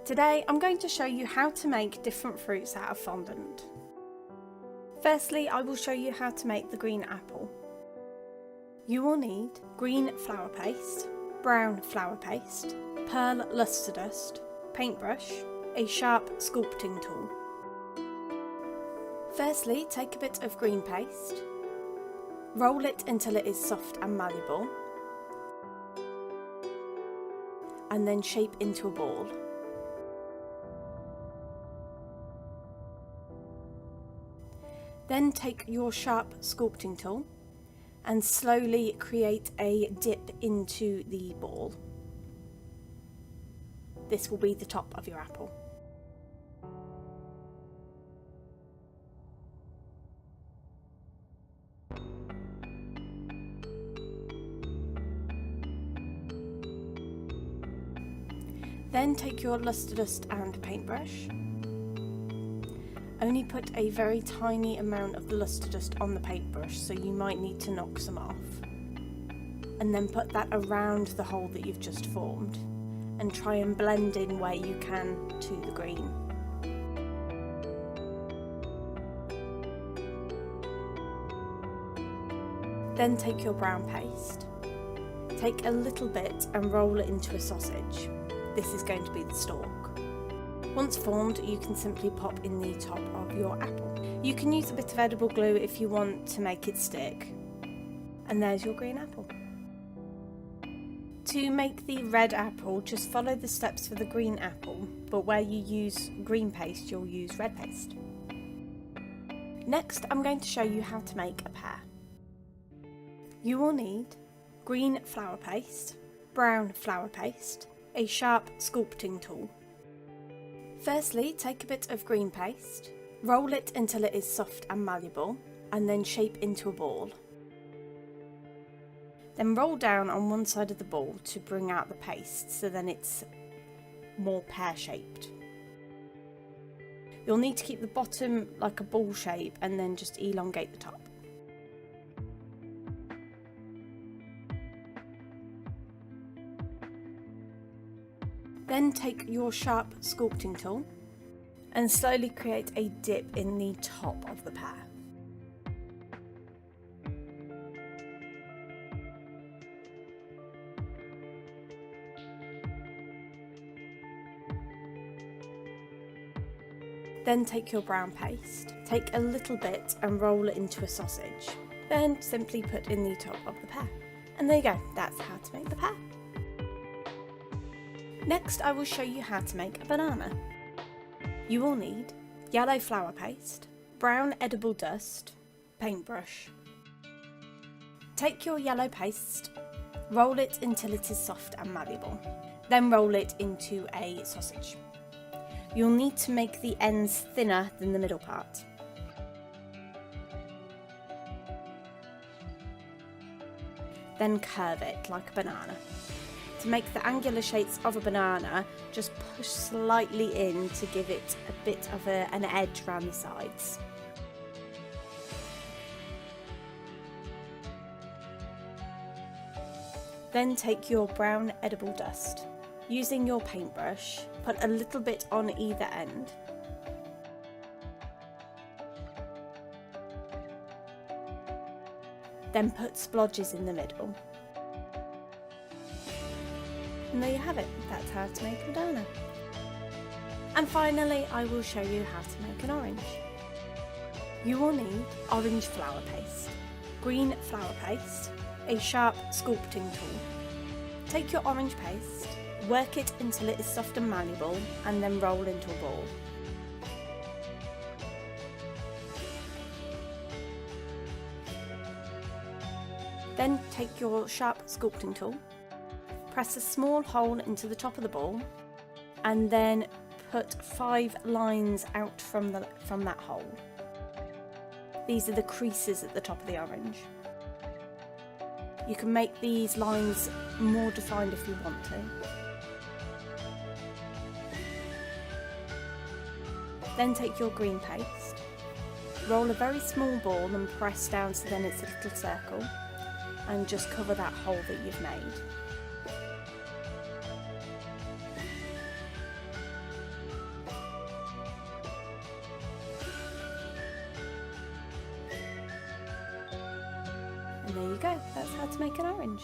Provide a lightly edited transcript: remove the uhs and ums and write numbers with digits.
Today I'm going to show you how to make different fruits out of fondant. Firstly, I will show you how to make the green apple. You will need green flour paste, brown flour paste, pearl lustre dust, paintbrush, a sharp sculpting tool. Firstly, take a bit of green paste, roll it until it is soft and malleable, and then shape into a ball. Then take your sharp sculpting tool and slowly create a dip into the ball. This will be the top of your apple. Then take your lustre dust and paintbrush. Only put a very tiny amount of the lustre dust on the paintbrush, so you might need to knock some off. And then put that around the hole that you've just formed, and try and blend in where you can to the green. Then take your brown paste. Take a little bit and roll it into a sausage. This is going to be the stalk. Once formed, you can simply pop in the top of your apple. You can use a bit of edible glue if you want to make it stick. And there's your green apple. To make the red apple, just follow the steps for the green apple, but where you use green paste, you'll use red paste. Next, I'm going to show you how to make a pear. You will need green flour paste, brown flour paste, a sharp sculpting tool. Firstly, take a bit of green paste, roll it until it is soft and malleable, and then shape into a ball. Then roll down on one side of the ball to bring out the paste, so then it's more pear-shaped. You'll need to keep the bottom like a ball shape and then just elongate the top. Then take your sharp sculpting tool and slowly create a dip in the top of the pear. Then take your brown paste, take a little bit and roll it into a sausage. Then simply put in the top of the pear. And there you go, that's how to make the pear. Next, I will show you how to make a banana. You will need yellow flour paste, brown edible dust, paintbrush. Take your yellow paste, roll it until it is soft and malleable. Then roll it into a sausage. You'll need to make the ends thinner than the middle part. Then curve it like a banana. To make the angular shapes of a banana, just push slightly in to give it a bit of an edge around the sides. Then take your brown edible dust. Using your paintbrush, put a little bit on either end. Then put splodges in the middle. And there you have it, that's how to make a banana. And finally, I will show you how to make an orange. You will need orange flour paste, green flour paste, a sharp sculpting tool. Take your orange paste, work it until it is soft and malleable, and then roll into a ball. Then take your sharp sculpting tool, press a small hole into the top of the ball, and then put 5 lines out from that hole. These are the creases at the top of the orange. You can make these lines more defined if you want to. Then take your green paste, roll a very small ball and press down so then it's a little circle, and just cover that hole that you've made. And there you go, that's how to make an orange.